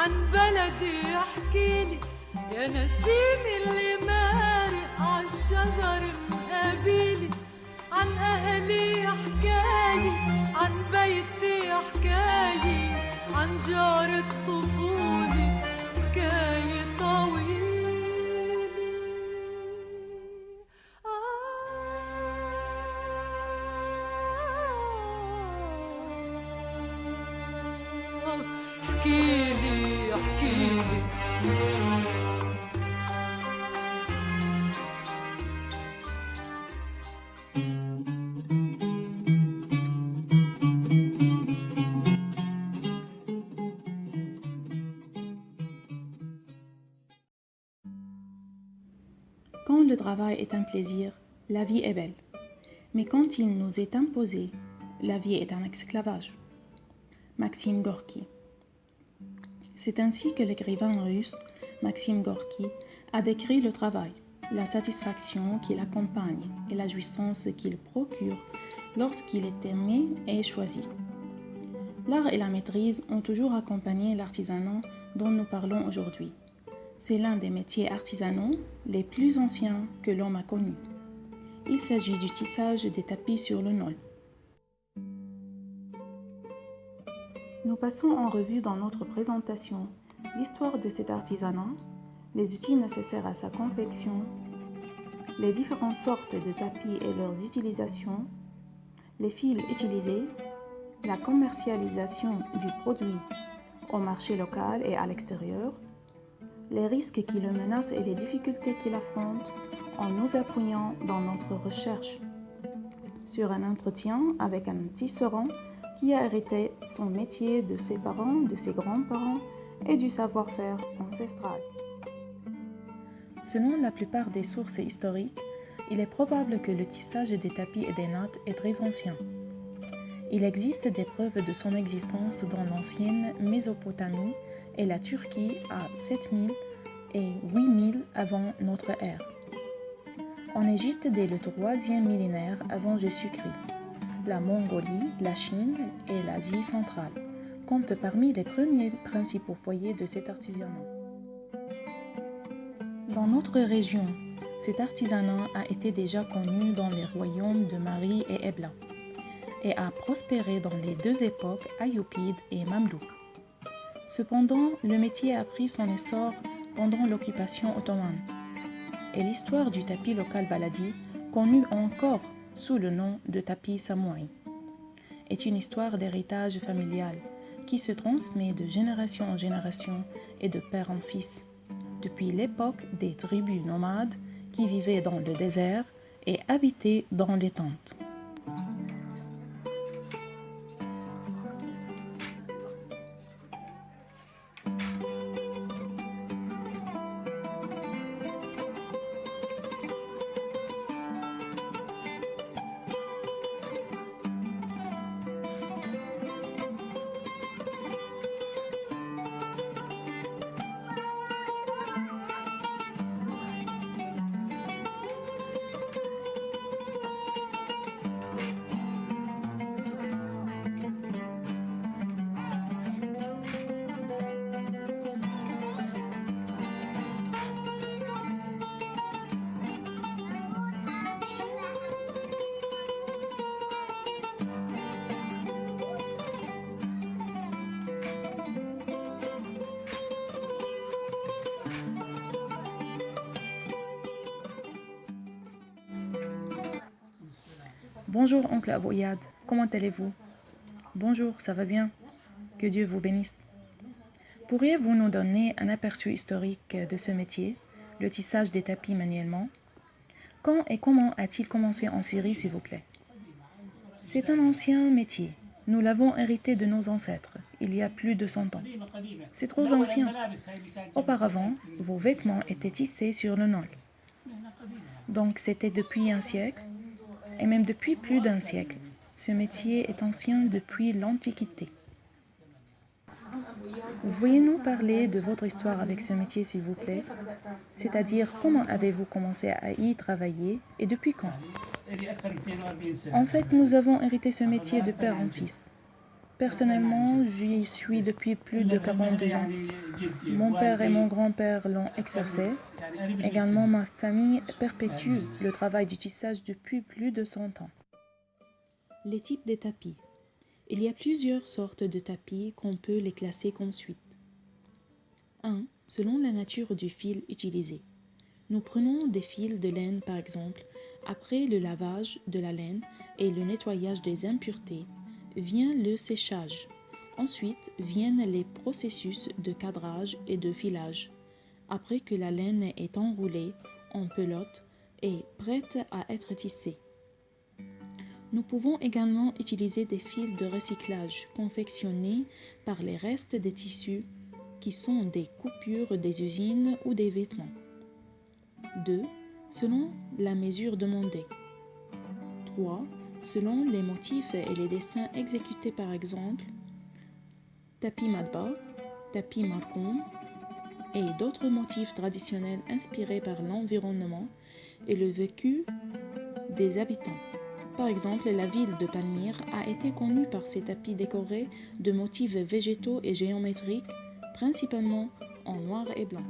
عن بلدي احكيلي يا نسيم اللي مارق عالشجر مقابيلي عن أهلي حكاية عن بيتي حكاية عن جار الطفولة حكاية طويلة احكيلي احكيلي Quand le travail est un plaisir, la vie est belle. Mais quand il nous est imposé, la vie est un esclavage. Maxime Gorky. C'est ainsi que l'écrivain russe Maxime Gorky a décrit le travail, la satisfaction qui l'accompagne et la jouissance qu'il procure lorsqu'il est aimé et choisi. L'art et la maîtrise ont toujours accompagné l'artisanat dont nous parlons aujourd'hui. C'est l'un des métiers artisanaux les plus anciens que l'homme a connus. Il s'agit du tissage des tapis sur le nôle. Nous passons en revue dans notre présentation l'histoire de cet artisanat, les outils nécessaires à sa confection, les différentes sortes de tapis et leurs utilisations, les fils utilisés, la commercialisation du produit au marché local et à l'extérieur, les risques qui le menacent et les difficultés qu'il affronte en nous appuyant dans notre recherche sur un entretien avec un tisserand qui a hérité son métier de ses parents, de ses grands-parents et du savoir-faire ancestral. Selon la plupart des sources historiques, il est probable que le tissage des tapis et des nattes est très ancien. Il existe des preuves de son existence dans l'ancienne Mésopotamie et la Turquie à 7000 et 8000 avant notre ère. En Égypte dès le 3e millénaire avant Jésus-Christ. La Mongolie, la Chine et l'Asie centrale comptent parmi les premiers principaux foyers de cet artisanat. Dans notre région, cet artisanat a été déjà connu dans les royaumes de Mari et Ebla et a prospéré dans les deux époques ayyoupides et mamelouks. Cependant, le métier a pris son essor pendant l'occupation ottomane et l'histoire du tapis local baladi, connu encore sous le nom de tapis samouraï, est une histoire d'héritage familial qui se transmet de génération en génération et de père en fils, depuis l'époque des tribus nomades qui vivaient dans le désert et habitaient dans les tentes. Bonjour oncle Abouyad, comment allez-vous? Bonjour, ça va bien? Que Dieu vous bénisse. Pourriez-vous nous donner un aperçu historique de ce métier, le tissage des tapis manuellement? Quand et comment a-t-il commencé en Syrie, s'il vous plaît? C'est un ancien métier. Nous l'avons hérité de nos ancêtres, il y a plus de 100 ans. C'est trop ancien. Auparavant, vos vêtements étaient tissés sur le nôle. Donc c'était depuis un siècle, et même depuis plus d'un siècle. Ce métier est ancien depuis l'Antiquité. Veuillez-nous parler de votre histoire avec ce métier, s'il vous plaît? C'est-à-dire, comment avez-vous commencé à y travailler et depuis quand? En fait, nous avons hérité ce métier de père en fils. Personnellement, j'y suis depuis plus de 42 ans. Mon père et mon grand-père l'ont exercé. Également, ma famille perpétue le travail du tissage depuis plus de 100 ans. Les types de tapis. Il y a plusieurs sortes de tapis qu'on peut les classer comme suit. 1. Selon la nature du fil utilisé. Nous prenons des fils de laine par exemple. Après le lavage de la laine et le nettoyage des impuretés, vient le séchage. Ensuite viennent les processus de cadrage et de filage. Après que la laine est enroulée en pelote et prête à être tissée. Nous pouvons également utiliser des fils de recyclage confectionnés par les restes des tissus qui sont des coupures des usines ou des vêtements. 2. Selon la mesure demandée. 3. Selon les motifs et les dessins exécutés par exemple, tapis matba, tapis markoum et d'autres motifs traditionnels inspirés par l'environnement et le vécu des habitants. Par exemple, la ville de Palmyre a été connue par ses tapis décorés de motifs végétaux et géométriques, principalement en noir et blanc.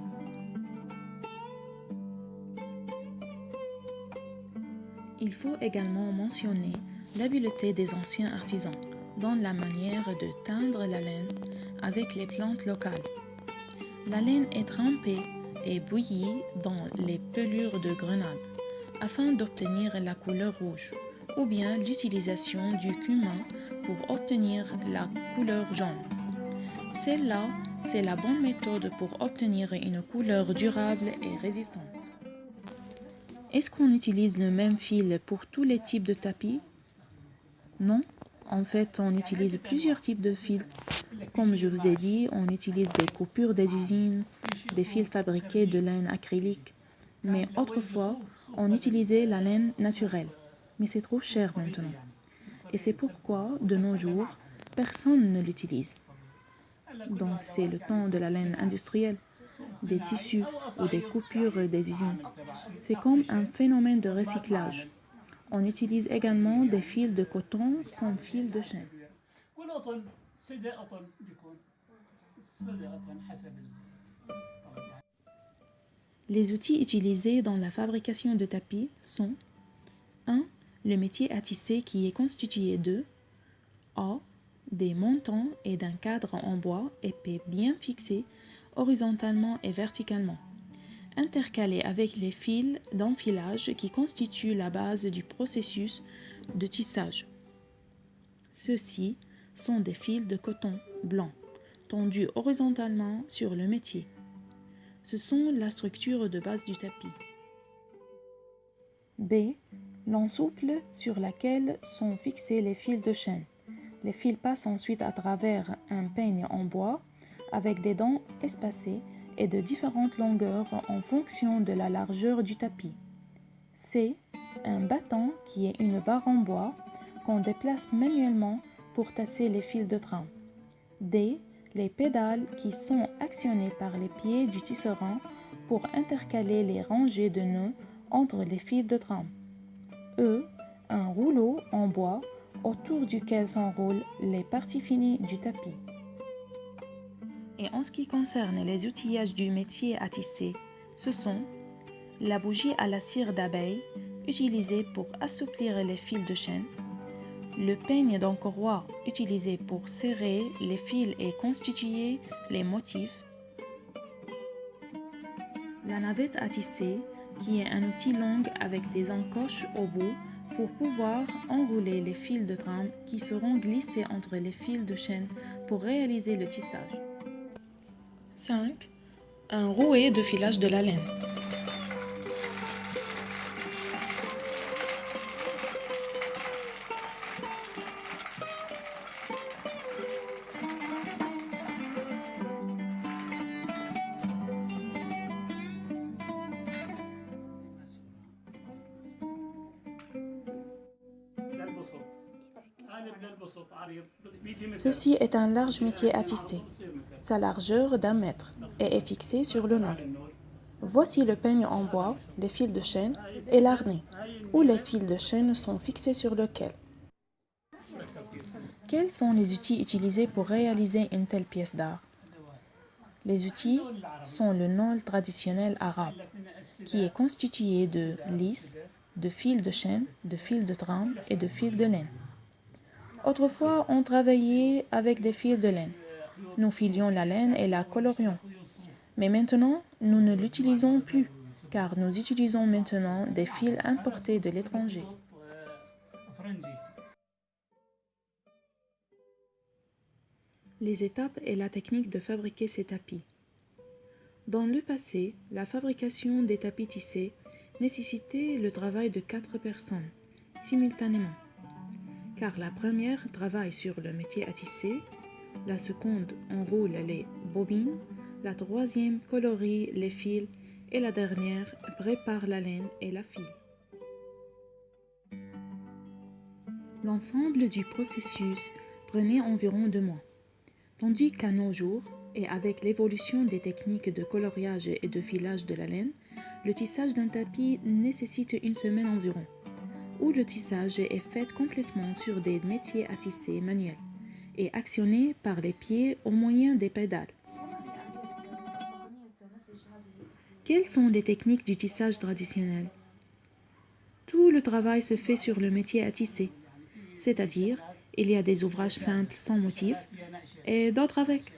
Il faut également mentionner l'habileté des anciens artisans dans la manière de teindre la laine avec les plantes locales. La laine est trempée et bouillie dans les pelures de grenade afin d'obtenir la couleur rouge, ou bien l'utilisation du cumin pour obtenir la couleur jaune. Celle-là, c'est la bonne méthode pour obtenir une couleur durable et résistante. Est-ce qu'on utilise le même fil pour tous les types de tapis? Non, en fait, on utilise plusieurs types de fils. Comme je vous ai dit, on utilise des coupures des usines, des fils fabriqués de laine acrylique. Mais autrefois, on utilisait la laine naturelle. Mais c'est trop cher maintenant. Et c'est pourquoi, de nos jours, personne ne l'utilise. Donc c'est le temps de la laine industrielle, des tissus ou des coupures des usines. C'est comme un phénomène de recyclage. On utilise également des fils de coton comme fils de chêne. Les outils utilisés dans la fabrication de tapis sont 1. Le métier à tisser qui est constitué de A. Des montants et d'un cadre en bois épais bien fixé horizontalement et verticalement, intercalés avec les fils d'enfilage qui constituent la base du processus de tissage. Ceux-ci sont des fils de coton blanc tendus horizontalement sur le métier. Ce sont la structure de base du tapis. B. L'ensouple sur laquelle sont fixés les fils de chêne. Les fils passent ensuite à travers un peigne en bois avec des dents espacées et de différentes longueurs en fonction de la largeur du tapis. C. Un battant qui est une barre en bois qu'on déplace manuellement pour tasser les fils de trame. D. Les pédales qui sont actionnées par les pieds du tisserand pour intercaler les rangées de nœuds entre les fils de trame. E. Un rouleau en bois autour duquel s'enroulent les parties finies du tapis. Et en ce qui concerne les outillages du métier à tisser, ce sont la bougie à la cire d'abeille utilisée pour assouplir les fils de chêne, le peigne d'encorroir utilisé pour serrer les fils et constituer les motifs, la navette à tisser qui est un outil long avec des encoches au bout pour pouvoir enrouler les fils de trame qui seront glissés entre les fils de chêne pour réaliser le tissage. 5. Un rouet de filage de la laine. Ceci est un large métier à tisser. Sa largeur d'1 mètre et est fixée sur le nœud. Voici le peigne en bois, les fils de chêne et l'arnais, où les fils de chêne sont fixés sur lequel. Quels sont les outils utilisés pour réaliser une telle pièce d'art? Les outils sont le nôl traditionnel arabe, qui est constitué de lys, de fils de chêne, de fils de trame et de fils de laine. Autrefois, on travaillait avec des fils de laine. Nous filions la laine et la colorions. Mais maintenant, nous ne l'utilisons plus, car nous utilisons maintenant des fils importés de l'étranger. Les étapes et la technique de fabriquer ces tapis. Dans le passé, la fabrication des tapis tissés nécessitait le travail de 4 personnes, simultanément. Car la première travaille sur le métier à tisser, la seconde enroule les bobines, la troisième colorie les fils et la dernière prépare la laine et la file. L'ensemble du processus prenait environ 2 mois. Tandis qu'à nos jours, et avec l'évolution des techniques de coloriage et de filage de la laine, le tissage d'un tapis nécessite 1 semaine environ, où le tissage est fait complètement sur des métiers à tisser manuels et actionné par les pieds au moyen des pédales. Quelles sont les techniques du tissage traditionnel? Tout le travail se fait sur le métier à tisser, c'est-à-dire il y a des ouvrages simples sans motif et d'autres avec.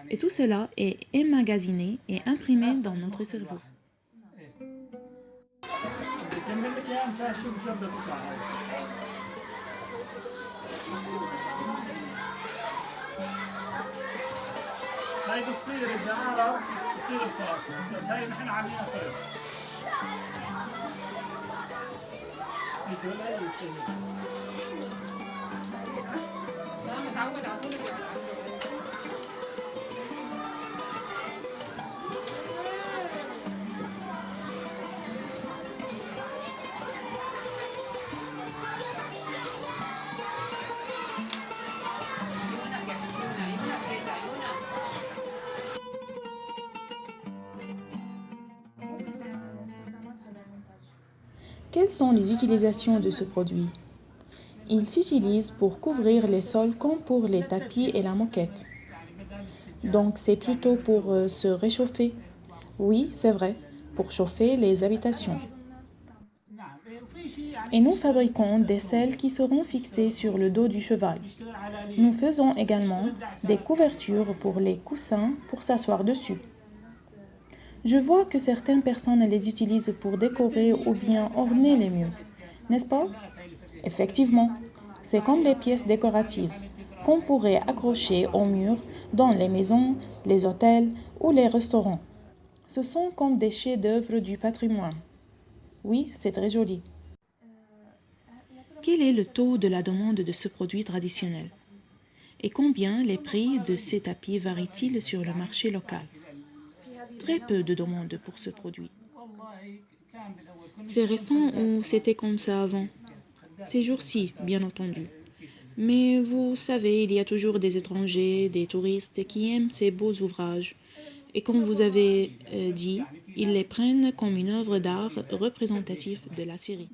Et tout cela est emmagasiné et imprimé dans notre cerveau. هاي بتصير اذا عرب بتصير صافي بس هاي نحن عاملينها فرش. متعود على طول. Quelles sont les utilisations de ce produit? Il s'utilise pour couvrir les sols comme pour les tapis et la moquette. Donc c'est plutôt pour se réchauffer. Oui, c'est vrai, pour chauffer les habitations. Et nous fabriquons des selles qui seront fixées sur le dos du cheval. Nous faisons également des couvertures pour les coussins pour s'asseoir dessus. Je vois que certaines personnes les utilisent pour décorer ou bien orner les murs, n'est-ce pas? Effectivement, c'est comme les pièces décoratives qu'on pourrait accrocher au mur dans les maisons, les hôtels ou les restaurants. Ce sont comme des chefs-d'œuvre du patrimoine. Oui, c'est très joli. Quel est le taux de la demande de ce produit traditionnel? Et combien les prix de ces tapis varient-ils sur le marché local? Très peu de demandes pour ce produit. C'est récent ou c'était comme ça avant? Ces jours-ci, bien entendu. Mais vous savez, il y a toujours des étrangers, des touristes qui aiment ces beaux ouvrages. Et comme vous avez dit, ils les prennent comme une œuvre d'art représentative de la Syrie.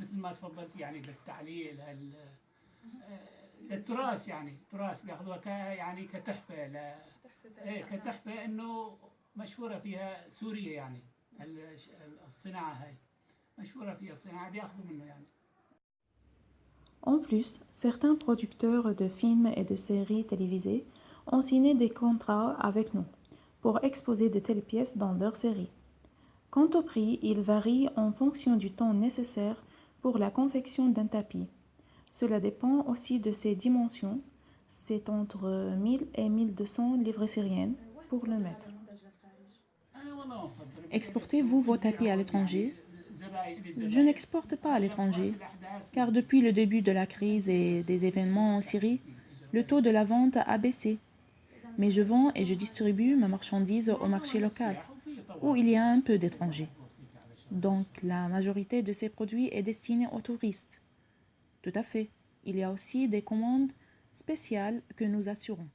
التراث يعني تراث بياخذوها يعني كتحفه كتحفه انه مشهوره فيها سوريا يعني الصناعه هاي مشهوره فيها الصناعه بياخذوا منه يعني. En plus, certains producteurs de films et de séries télévisées ont signé des contrats avec nous pour exposer de telles pièces dans leurs séries. Quant au prix, il varie en fonction du temps nécessaire pour la confection d'un tapis. Cela dépend aussi de ses dimensions. C'est entre 1000 et 1200 livres syriennes pour le mètre. Exportez-vous vos tapis à l'étranger? Je n'exporte pas à l'étranger, car depuis le début de la crise et des événements en Syrie, le taux de la vente a baissé. Mais je vends et je distribue ma marchandise au marché local, où il y a un peu d'étrangers. Donc la majorité de ces produits est destinée aux touristes. Tout à fait. Il y a aussi des commandes spéciales que nous assurons.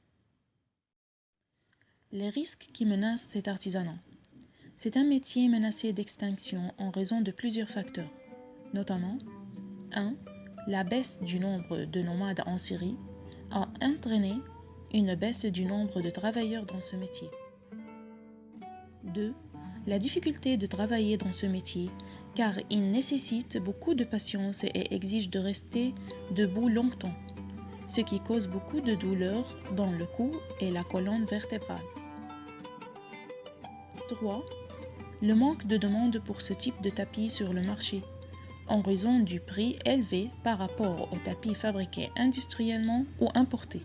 Les risques qui menacent cet artisanat. C'est un métier menacé d'extinction en raison de plusieurs facteurs, notamment 1. La baisse du nombre de nomades en Syrie à entraîner une baisse du nombre de travailleurs dans ce métier. 2. La difficulté de travailler dans ce métier car il nécessite beaucoup de patience et exige de rester debout longtemps, ce qui cause beaucoup de douleurs dans le cou et la colonne vertébrale. 3. Le manque de demande pour ce type de tapis sur le marché, en raison du prix élevé par rapport aux tapis fabriqués industriellement ou importés.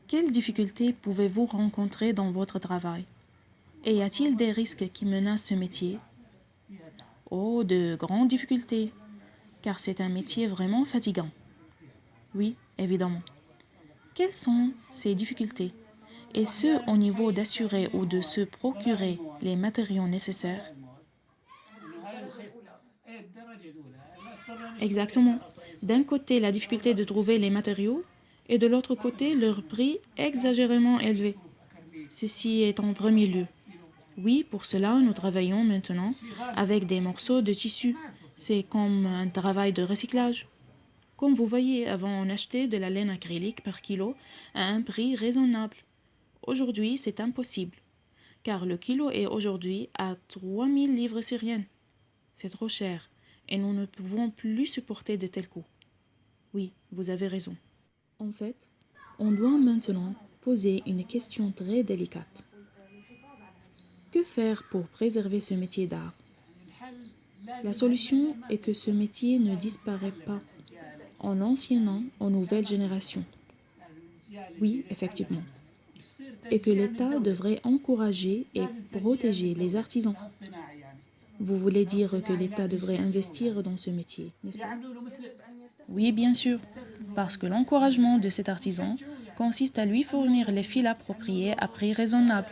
Quelles difficultés pouvez-vous rencontrer dans votre travail? Et y a-t-il des risques qui menacent ce métier? Oh, de grandes difficultés, car c'est un métier vraiment fatigant. Oui, évidemment. Quelles sont ces difficultés? Et ce, au niveau d'assurer ou de se procurer les matériaux nécessaires? Exactement. D'un côté, la difficulté de trouver les matériaux, et de l'autre côté, leur prix exagérément élevé. Ceci est en premier lieu. Oui, pour cela, nous travaillons maintenant avec des morceaux de tissu. C'est comme un travail de recyclage. Comme vous voyez, avant, on achetait de la laine acrylique par kilo à un prix raisonnable. Aujourd'hui, c'est impossible, car le kilo est aujourd'hui à 3000 livres syriennes. C'est trop cher, et nous ne pouvons plus supporter de tels coûts. Oui, vous avez raison. En fait, on doit maintenant poser une question très délicate. Que faire pour préserver ce métier d'art? La solution est que ce métier ne disparaît pas en enseignant aux nouvelles générations. Oui, effectivement. Et que l'État devrait encourager et protéger les artisans. Vous voulez dire que l'État devrait investir dans ce métier, n'est-ce pas? Oui, bien sûr, parce que l'encouragement de cet artisan consiste à lui fournir les fils appropriés à prix raisonnable,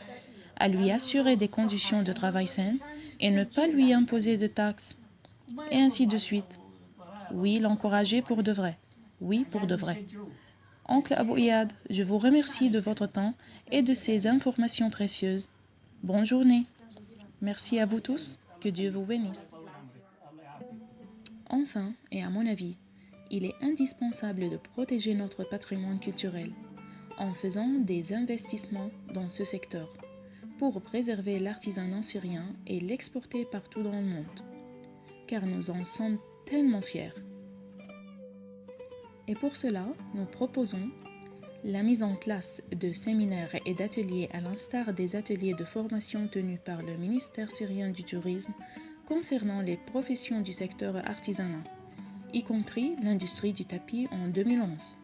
à lui assurer des conditions de travail saines et ne pas lui imposer de taxes, et ainsi de suite. Oui, l'encourager pour de vrai. Oui, pour de vrai. Oncle Abou Iyad, je vous remercie de votre temps et de ces informations précieuses. Bonne journée. Merci à vous tous. Que Dieu vous bénisse. Enfin, et à mon avis, il est indispensable de protéger notre patrimoine culturel en faisant des investissements dans ce secteur pour préserver l'artisanat syrien et l'exporter partout dans le monde, car nous en sommes tellement fiers. Et pour cela, nous proposons la mise en place de séminaires et d'ateliers à l'instar des ateliers de formation tenus par le ministère syrien du Tourisme concernant les professions du secteur artisanat, y compris l'industrie du tapis en 2011.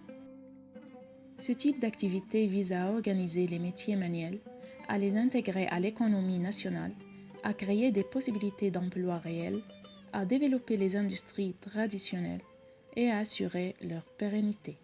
Ce type d'activité vise à organiser les métiers manuels, à les intégrer à l'économie nationale, à créer des possibilités d'emploi réels, à développer les industries traditionnelles et à assurer leur pérennité.